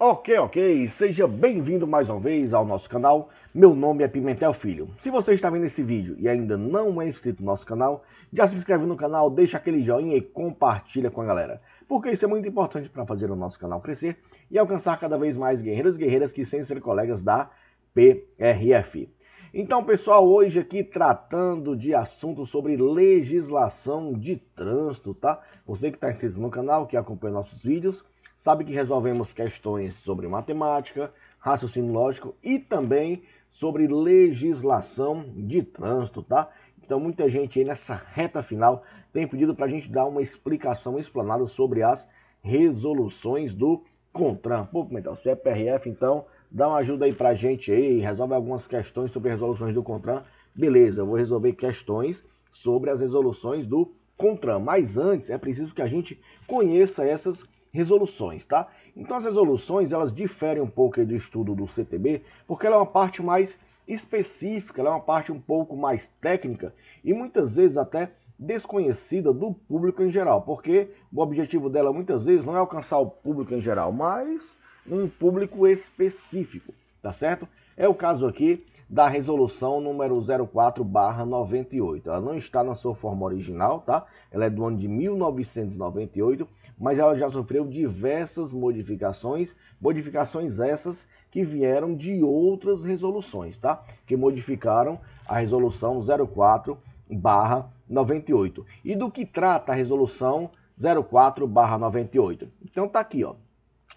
Ok, seja bem-vindo mais uma vez ao nosso canal. Meu nome é Pimentel Filho. Se você está vendo esse vídeo e ainda não é inscrito no nosso canal, já se inscreve no canal, deixa aquele joinha e compartilha com a galera, porque isso é muito importante para fazer o nosso canal crescer e alcançar cada vez mais guerreiros e guerreiras que sentem ser colegas da PRF. Então, pessoal, hoje aqui tratando de assuntos sobre legislação de trânsito, tá? Você que está inscrito no canal, que acompanha nossos vídeos, sabe que resolvemos questões sobre matemática, raciocínio lógico e também sobre legislação de trânsito, tá? Então muita gente aí nessa reta final tem pedido para a gente dar uma explicação explanada sobre as resoluções do CONTRAN. Pô, Pimentel, você é PRF, então dá uma ajuda aí para a gente aí, resolve algumas questões sobre resoluções do CONTRAN. Beleza, eu vou resolver questões sobre as resoluções do CONTRAN, mas antes é preciso que a gente conheça essas resoluções, tá? Então as resoluções, elas diferem um pouco do estudo do CTB, porque ela é uma parte mais específica, ela é uma parte um pouco mais técnica e muitas vezes até desconhecida do público em geral, porque o objetivo dela muitas vezes não é alcançar o público em geral, mas um público específico, tá certo? É o caso aqui da resolução número 04/98. Ela não está na sua forma original, tá? Ela é do ano de 1998, mas ela já sofreu diversas modificações, modificações essas que vieram de outras resoluções, tá? Que modificaram a resolução 04/98. E do que trata a resolução 04/98? Então tá aqui, ó.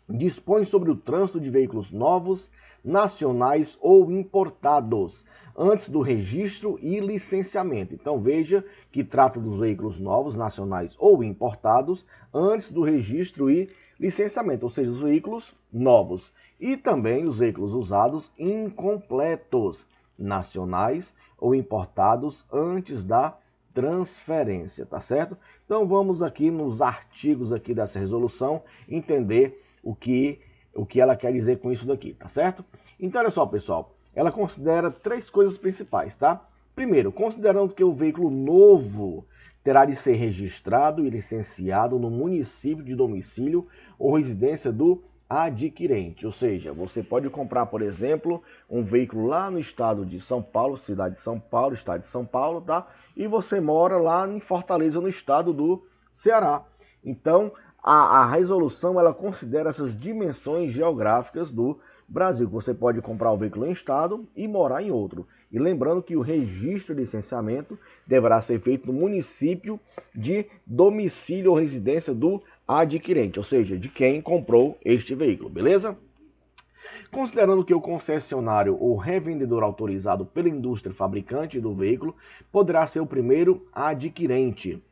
Dispõe sobre o trânsito de veículos novos, nacionais ou importados, antes do registro e licenciamento. Então veja que trata dos veículos novos, nacionais ou importados, antes do registro e licenciamento, ou seja, os veículos novos. E também os veículos usados incompletos, nacionais ou importados, antes da transferência, tá certo? Então vamos aqui nos artigos aqui dessa resolução entender o que ela quer dizer com isso daqui, tá certo? Então, olha só, pessoal, ela considera três coisas principais, tá? Primeiro, considerando que o veículo novo terá de ser registrado e licenciado no município de domicílio ou residência do adquirente, ou seja, você pode comprar, por exemplo, um veículo lá no estado de São Paulo, cidade de São Paulo, estado de São Paulo, tá? E você mora lá em Fortaleza, no estado do Ceará. Então, a resolução ela considera essas dimensões geográficas do Brasil. Você pode comprar o veículo em estado e morar em outro. E lembrando que o registro e licenciamento deverá ser feito no município de domicílio ou residência do adquirente, ou seja, de quem comprou este veículo, beleza? Considerando que o concessionário ou revendedor autorizado pela indústria fabricante do veículo poderá ser o primeiro adquirente.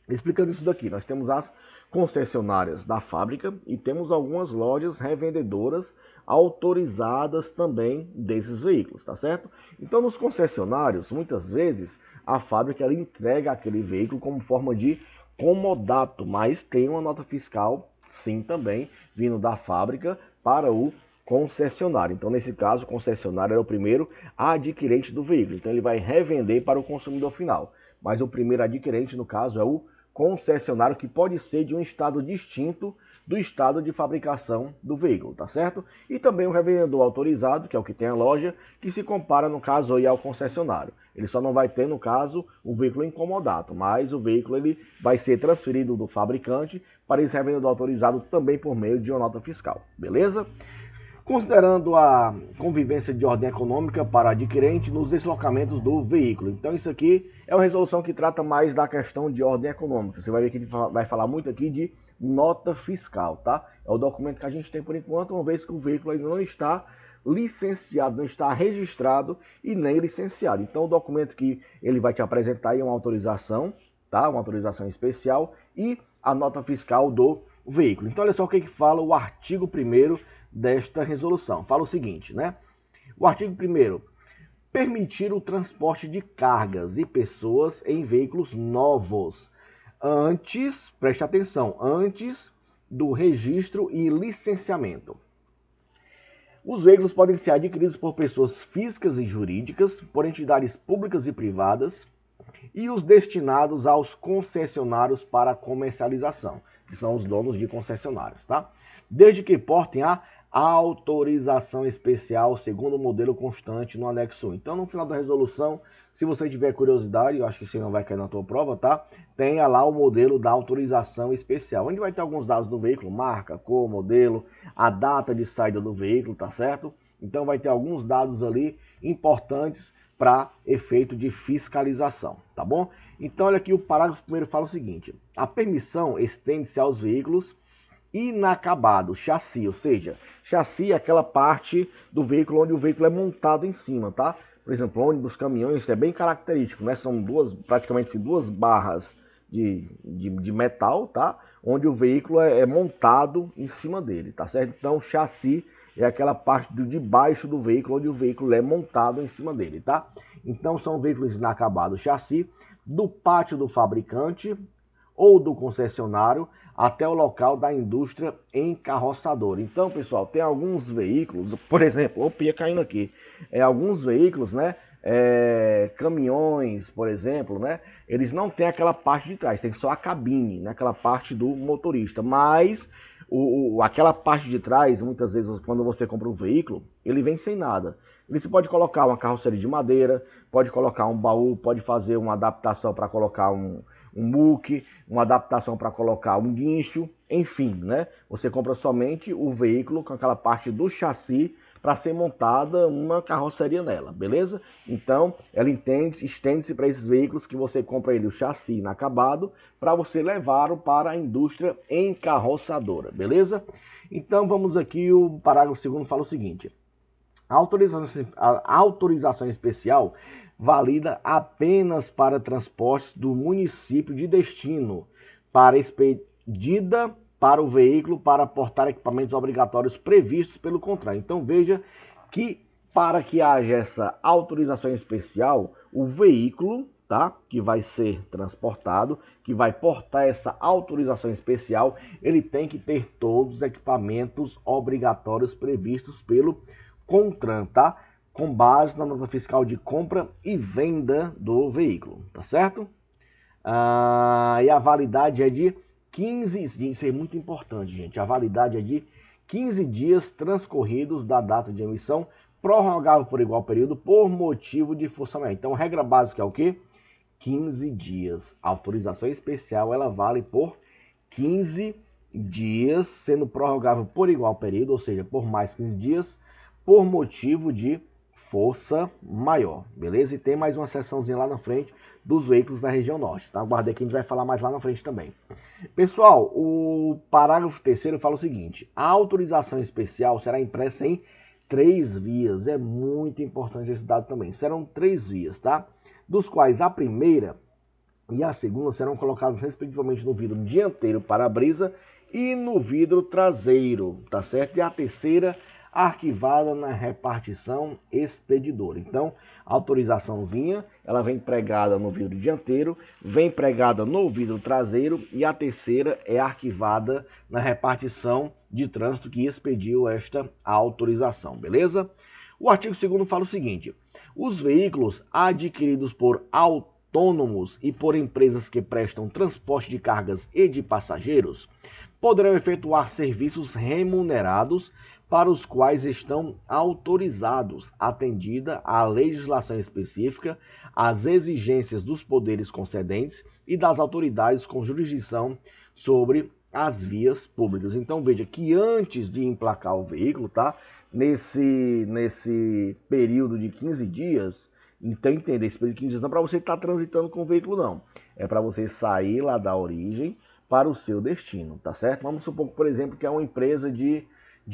Explicando isso daqui, nós temos as concessionárias da fábrica e temos algumas lojas revendedoras autorizadas também desses veículos, tá certo? Então, nos concessionários, muitas vezes, a fábrica ela entrega aquele veículo como forma de comodato, mas tem uma nota fiscal, sim, também, vindo da fábrica para o concessionário. Então, nesse caso, o concessionário é o primeiro adquirente do veículo, então ele vai revender para o consumidor final. Mas o primeiro adquirente, no caso, é o concessionário, que pode ser de um estado distinto do estado de fabricação do veículo, tá certo? E também o revendedor autorizado, que é o que tem a loja, que se compara, no caso, aí ao concessionário. Ele só não vai ter, no caso, o veículo incomodato, mas o veículo ele vai ser transferido do fabricante para esse revendedor autorizado também por meio de uma nota fiscal, beleza? Considerando a convivência de ordem econômica para adquirente nos deslocamentos do veículo. Então isso aqui é uma resolução que trata mais da questão de ordem econômica. Você vai ver que a gente vai falar muito aqui de nota fiscal, tá? É o documento que a gente tem por enquanto, uma vez que o veículo ainda não está licenciado, não está registrado e nem licenciado. Então o documento que ele vai te apresentar é uma autorização, tá? Uma autorização especial e a nota fiscal do veículo. Então olha só o que fala o artigo 1º desta resolução. Fala o seguinte, né? O artigo 1º, permitir o transporte de cargas e pessoas em veículos novos, antes, preste atenção, antes do registro e licenciamento. Os veículos podem ser adquiridos por pessoas físicas e jurídicas, por entidades públicas e privadas, e os destinados aos concessionários para comercialização, que são os donos de concessionários, tá? Desde que portem a autorização especial segundo o modelo constante no anexo 1. Então, no final da resolução, se você tiver curiosidade, eu acho que você não vai cair na tua prova, tá? Tenha lá o modelo da autorização especial, onde vai ter alguns dados do veículo, marca, cor, modelo, a data de saída do veículo, tá certo? Então, vai ter alguns dados ali importantes para efeito de fiscalização, tá bom? Então, olha aqui, o parágrafo primeiro fala o seguinte: a permissão estende-se aos veículos inacabados, chassi, ou seja, chassi é aquela parte do veículo onde o veículo é montado em cima, tá? Por exemplo, ônibus, caminhões, isso é bem característico, né? São praticamente duas barras de metal, tá? Onde o veículo é montado em cima dele, tá certo? Então, chassi é aquela parte de baixo do veículo, onde o veículo é montado em cima dele, tá? Então, são veículos inacabados, chassi, do pátio do fabricante ou do concessionário até o local da indústria encarroçadora. Então, pessoal, tem alguns veículos, por exemplo, opa, ia caindo aqui, alguns veículos, né, caminhões, por exemplo, né, eles não têm aquela parte de trás, tem só a cabine, né, aquela parte do motorista, mas aquela parte de trás, muitas vezes, quando você compra um veículo, ele vem sem nada. Você pode colocar uma carroceria de madeira, pode colocar um baú, pode fazer uma adaptação para colocar um muque, uma adaptação para colocar um guincho, enfim, né? Você compra somente o veículo com aquela parte do chassi para ser montada uma carroceria nela, beleza? Então, ela estende-se para esses veículos que você compra ele o chassi inacabado para você levá-lo para a indústria encarroçadora, beleza? Então, vamos aqui, o parágrafo 2º fala o seguinte: a autorização especial valida apenas para transportes do município de destino, para expedida para o veículo para portar equipamentos obrigatórios previstos pelo contrato. Então veja que para que haja essa autorização especial, o veículo, tá, que vai ser transportado, que vai portar essa autorização especial, ele tem que ter todos os equipamentos obrigatórios previstos pelo CONTRAN, tá? Com base na nota fiscal de compra e venda do veículo, tá certo? E a validade é de 15 dias, isso é muito importante, gente. A validade é de 15 dias transcorridos da data de emissão, prorrogável por igual período por motivo de força maior. Então, regra básica é o quê? 15 dias. A autorização especial, ela vale por 15 dias, sendo prorrogável por igual período, ou seja, por mais 15 dias, por motivo de força maior, beleza? E tem mais uma seçãozinha lá na frente dos veículos da região norte, tá? Aguardei que a gente vai falar mais lá na frente também. Pessoal, o parágrafo 3º fala o seguinte: a autorização especial será impressa em 3 vias, é muito importante esse dado também, serão 3 vias, tá? Dos quais a primeira e a segunda serão colocadas respectivamente no vidro dianteiro para-brisa e no vidro traseiro, tá certo? E a terceira arquivada na repartição expedidora. Então, a autorizaçãozinha, ela vem pregada no vidro dianteiro, vem pregada no vidro traseiro e a terceira é arquivada na repartição de trânsito que expediu esta autorização, beleza? O artigo 2º fala o seguinte: os veículos adquiridos por autônomos e por empresas que prestam transporte de cargas e de passageiros poderão efetuar serviços remunerados para os quais estão autorizados, atendida à legislação específica, às exigências dos poderes concedentes e das autoridades com jurisdição sobre as vias públicas. Então veja que antes de emplacar o veículo, tá? Nesse período de 15 dias, então entenda, esse período de 15 dias não é para você estar transitando com o veículo, não. É para você sair lá da origem para o seu destino, tá certo? Vamos supor, por exemplo, que é uma empresa de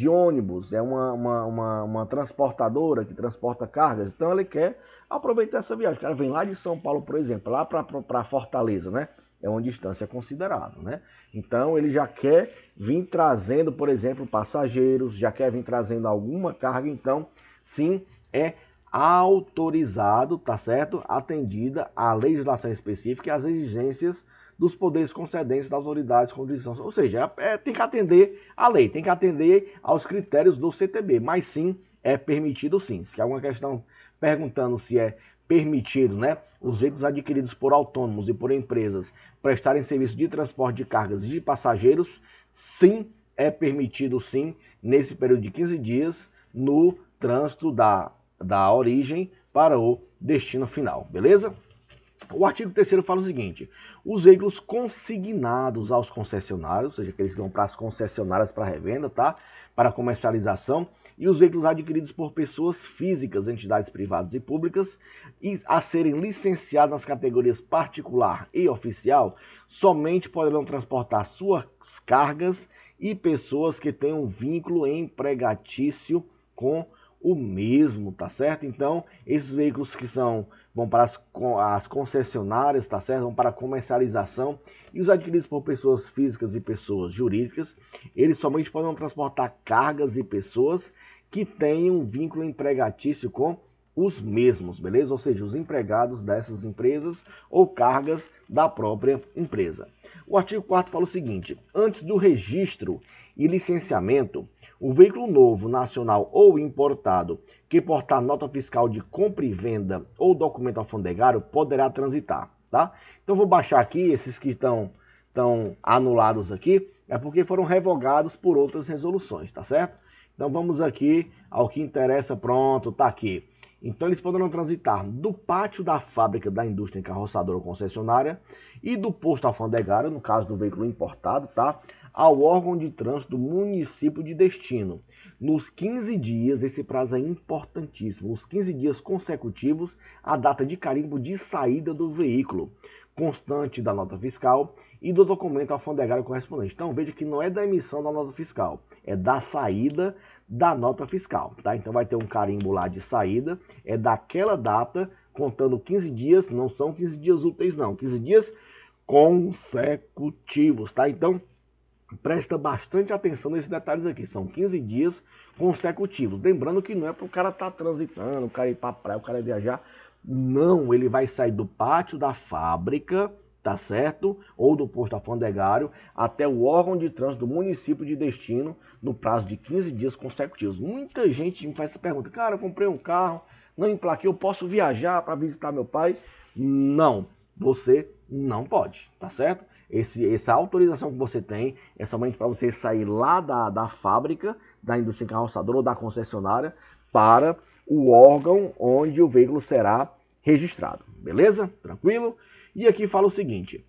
ônibus, é uma transportadora que transporta cargas, então ele quer aproveitar essa viagem. O cara vem lá de São Paulo, por exemplo, lá para Fortaleza, né? É uma distância considerável, né? Então ele já quer vir trazendo, por exemplo, passageiros, já quer vir trazendo alguma carga, então sim, é autorizado, tá certo? Atendida à legislação específica e às exigências dos poderes concedentes das autoridades com jurisdição. Ou seja, tem que atender à lei, tem que atender aos critérios do CTB, mas sim, é permitido sim. Se há alguma questão perguntando se é permitido, né, os veículos adquiridos por autônomos e por empresas prestarem serviço de transporte de cargas e de passageiros, sim, é permitido sim, nesse período de 15 dias, no trânsito da origem para o destino final, beleza? O artigo 3º fala o seguinte: os veículos consignados aos concessionários, ou seja, aqueles que vão para as concessionárias para revenda, tá? Para comercialização, e os veículos adquiridos por pessoas físicas, entidades privadas e públicas, e a serem licenciados nas categorias particular e oficial, somente poderão transportar suas cargas e pessoas que tenham vínculo empregatício com o mesmo, tá certo? Então, esses veículos que vão para as concessionárias, tá certo? Vão para a comercialização, e os adquiridos por pessoas físicas e pessoas jurídicas, eles somente podem transportar cargas e pessoas que tenham vínculo empregatício com os mesmos, beleza? Ou seja, os empregados dessas empresas ou cargas da própria empresa. O artigo 4º fala o seguinte: antes do registro e licenciamento, o veículo novo, nacional ou importado que portar nota fiscal de compra e venda ou documento alfandegário poderá transitar, tá? Então vou baixar aqui, esses que estão anulados aqui, é porque foram revogados por outras resoluções, tá certo? Então vamos aqui ao que interessa, pronto, tá aqui. Então eles poderão transitar do pátio da fábrica da indústria encarroçadora ou concessionária e do posto alfandegário, no caso do veículo importado, tá? Ao órgão de trânsito do município de destino, nos 15 dias, esse prazo é importantíssimo, os 15 dias consecutivos à data de carimbo de saída do veículo, constante da nota fiscal e do documento alfandegário correspondente. Então veja que não é da emissão da nota fiscal, é da saída da nota fiscal, tá? Então vai ter um carimbo lá de saída, é daquela data, contando 15 dias, não são 15 dias úteis não, 15 dias consecutivos, tá? Então presta bastante atenção nesses detalhes aqui, são 15 dias consecutivos. Lembrando que não é para o cara estar transitando, o cara ir para a praia, o cara viajar. Não, ele vai sair do pátio da fábrica, tá certo? Ou do posto alfandegário até o órgão de trânsito do município de destino no prazo de 15 dias consecutivos. Muita gente me faz essa pergunta: cara, eu comprei um carro, não emplaquei, eu posso viajar para visitar meu pai? Não, você não pode, tá certo? Essa autorização que você tem é somente para você sair lá da fábrica, da indústria encarroçadora ou da concessionária para o órgão onde o veículo será registrado, beleza? Tranquilo? E aqui fala o seguinte: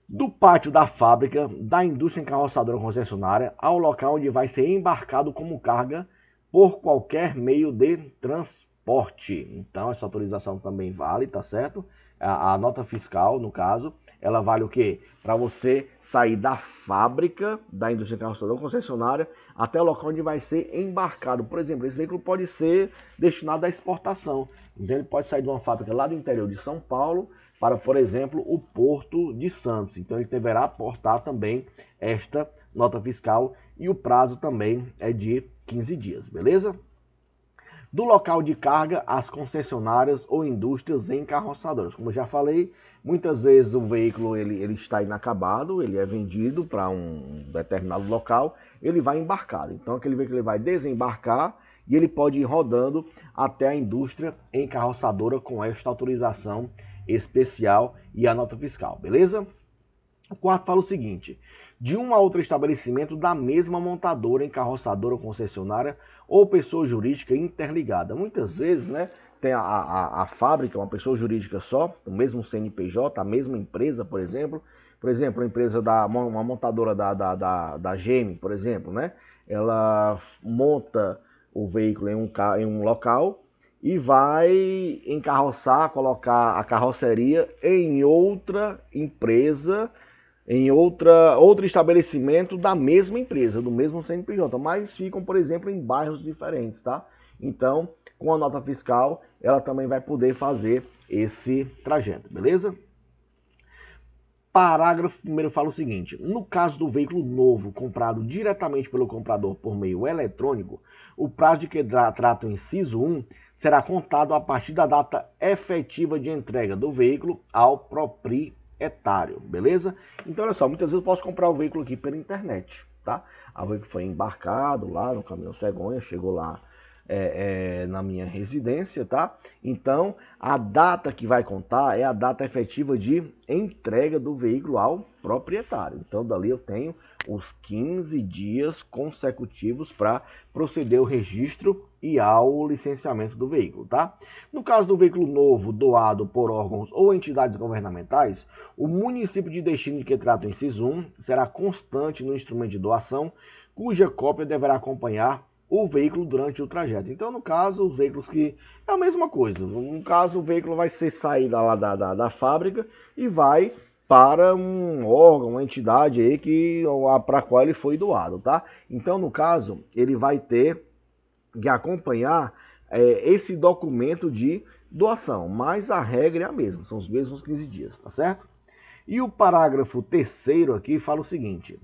do pátio da fábrica, da indústria encarroçadora ou concessionária, ao local onde vai ser embarcado como carga por qualquer meio de transporte. Então essa autorização também vale, tá certo? A nota fiscal, no caso, ela vale o quê? Para você sair da fábrica, da indústria encarroçadora ou concessionária, até o local onde vai ser embarcado. Por exemplo, esse veículo pode ser destinado à exportação. Então ele pode sair de uma fábrica lá do interior de São Paulo para, por exemplo, o Porto de Santos. Então ele deverá aportar também esta nota fiscal e o prazo também é de 15 dias, beleza? Do local de carga, as concessionárias ou indústrias encarroçadoras. Como eu já falei, muitas vezes o veículo ele está inacabado, ele é vendido para um determinado local, ele vai embarcado. Então aquele veículo ele vai desembarcar e ele pode ir rodando até a indústria encarroçadora com esta autorização especial e a nota fiscal, beleza? O quarto fala o seguinte: de um a outro estabelecimento da mesma montadora, encarroçadora ou concessionária ou pessoa jurídica interligada. Muitas vezes, né, tem a fábrica, uma pessoa jurídica só, o mesmo CNPJ, a mesma empresa, por exemplo, a empresa uma montadora da GM, por exemplo, né, ela monta o veículo em um local e vai encarroçar, colocar a carroceria em outra empresa, em outro estabelecimento da mesma empresa, do mesmo CNPJ, mas ficam, por exemplo, em bairros diferentes, tá? Então, com a nota fiscal, ela também vai poder fazer esse trajeto, beleza? Parágrafo 1º fala o seguinte: no caso do veículo novo comprado diretamente pelo comprador por meio eletrônico, o prazo de que trata o inciso 1 será contado a partir da data efetiva de entrega do veículo ao proprietário, beleza? Então, olha só, muitas vezes eu posso comprar o veículo aqui pela internet, tá? O veículo foi embarcado lá no caminhão cegonha, chegou lá na minha residência, tá? Então, a data que vai contar é a data efetiva de entrega do veículo ao proprietário. Então, dali eu tenho os 15 dias consecutivos para proceder ao registro e ao licenciamento do veículo, tá? No caso do veículo novo doado por órgãos ou entidades governamentais, o município de destino de que trata o inciso 1 será constante no instrumento de doação, cuja cópia deverá acompanhar o veículo durante o trajeto. Então, no caso, os veículos que... é a mesma coisa. No caso, o veículo vai ser saído lá da fábrica e vai para um órgão, uma entidade aí para a qual ele foi doado, tá? Então, no caso, ele vai ter que acompanhar esse documento de doação, mas a regra é a mesma, são os mesmos 15 dias, tá certo? E o parágrafo 3º aqui fala o seguinte: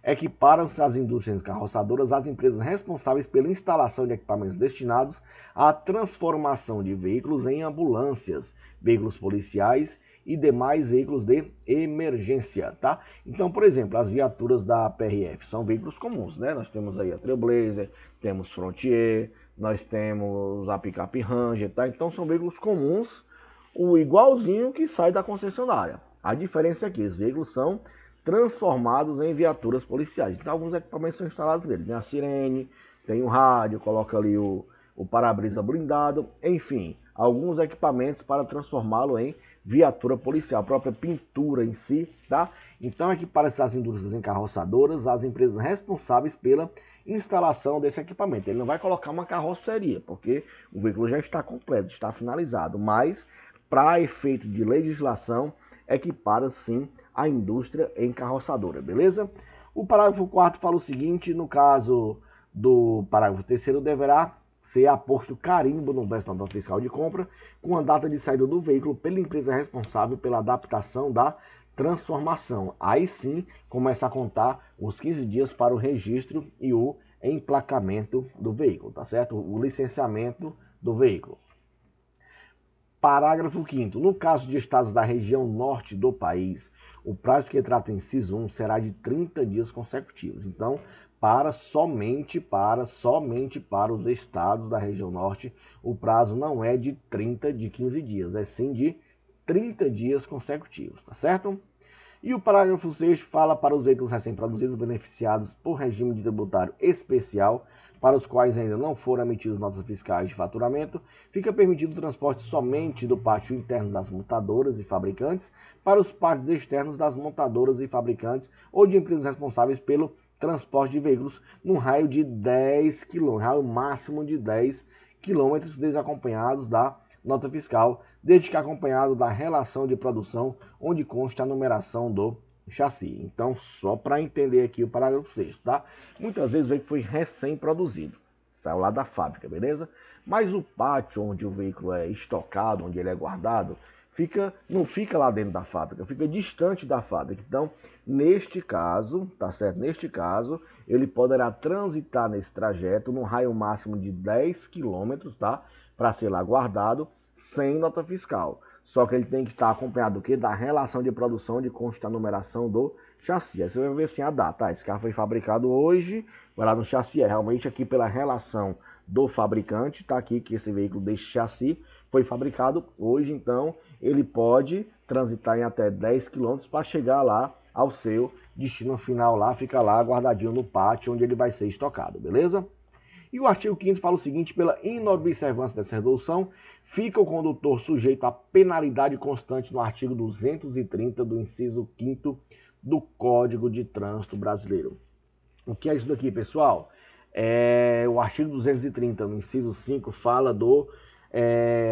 equiparam-se as indústrias carroçadoras às empresas responsáveis pela instalação de equipamentos destinados à transformação de veículos em ambulâncias, veículos policiais e demais veículos de emergência, tá? Então, por exemplo, as viaturas da PRF são veículos comuns, né? Nós temos aí a Trailblazer, temos Frontier, nós temos a picape Ranger, tá? Então são veículos comuns, o igualzinho que sai da concessionária. A diferença é que os veículos são transformados em viaturas policiais. Então alguns equipamentos são instalados nele. Tem a sirene, tem o rádio, coloca ali o para-brisa blindado, enfim, alguns equipamentos para transformá-lo em viatura policial, a própria pintura em si, tá? Então equipara-se as indústrias encarroçadoras, as empresas responsáveis pela instalação desse equipamento. Ele não vai colocar uma carroceria, porque o veículo já está completo, está finalizado, mas para efeito de legislação, equipara sim a indústria encarroçadora, beleza? O parágrafo 4º fala o seguinte: no caso do parágrafo 3º, deverá ser aposto carimbo no verso da nota fiscal de compra com a data de saída do veículo pela empresa responsável pela adaptação da transformação. Aí sim começa a contar os 15 dias para o registro e o emplacamento do veículo, tá certo? O licenciamento do veículo. Parágrafo 5º. No caso de estados da região norte do país, o prazo que trata o inciso 1 será de 30 dias consecutivos. Então, somente para os estados da região norte, o prazo não é de 15 dias, é sim de 30 dias consecutivos, tá certo? E o parágrafo 6º fala para os veículos recém-produzidos beneficiados por regime de tributário especial, para os quais ainda não foram emitidas notas fiscais de faturamento, fica permitido o transporte somente do pátio interno das montadoras e fabricantes para os pátios externos das montadoras e fabricantes ou de empresas responsáveis pelo transporte de veículos num raio de 10 km, raio máximo de 10 km, desacompanhados da nota fiscal, desde que acompanhado da relação de produção, onde consta a numeração do chassi. Então, só para entender aqui o parágrafo 6º, tá? Muitas vezes o veículo foi recém-produzido, saiu lá da fábrica, beleza? Mas o pátio onde o veículo é estocado, onde ele é guardado, não fica lá dentro da fábrica, fica distante da fábrica. Então, neste caso, tá certo? Neste caso, ele poderá transitar nesse trajeto num raio máximo de 10 km, tá? Para ser lá guardado, sem nota fiscal. Só que ele tem que estar acompanhado do quê? Da relação de produção, de consta a numeração do chassi. Aí você vai ver assim a data. Esse carro foi fabricado hoje, vai lá no chassi. Realmente aqui pela relação do fabricante, tá aqui que esse veículo desse chassi foi fabricado hoje, então ele pode transitar em até 10 km para chegar lá ao seu destino final lá, fica lá guardadinho no pátio onde ele vai ser estocado, beleza? E o artigo 5º fala o seguinte: pela inobservância dessa resolução, fica o condutor sujeito a penalidade constante no artigo 230 do inciso 5º do Código de Trânsito Brasileiro. O que é isso daqui, pessoal? O artigo 230, no inciso 5, fala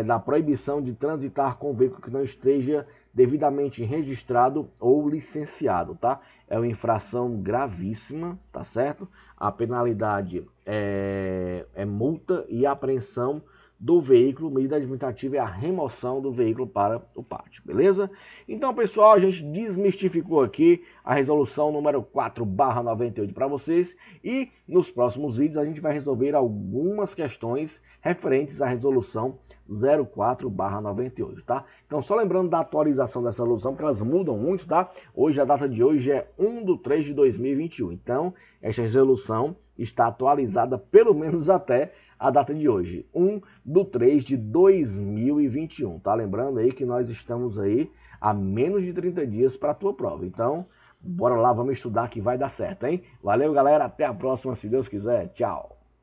da proibição de transitar com veículo que não esteja devidamente registrado ou licenciado, tá? É uma infração gravíssima, tá certo? A penalidade é multa e apreensão do veículo. Medida administrativa é a remoção do veículo para o pátio, beleza? Então, pessoal, a gente desmistificou aqui a resolução número 4/98 para vocês, e nos próximos vídeos a gente vai resolver algumas questões referentes à resolução 04/98, tá? Então, só lembrando da atualização dessa resolução, porque elas mudam muito, tá? Hoje, a data de hoje é 1/3/2021. Então, esta resolução está atualizada pelo menos até a data de hoje, 1/3/2021, tá? Lembrando aí que nós estamos aí a menos de 30 dias para a tua prova. Então, bora lá, vamos estudar que vai dar certo, hein? Valeu, galera, até a próxima, se Deus quiser. Tchau!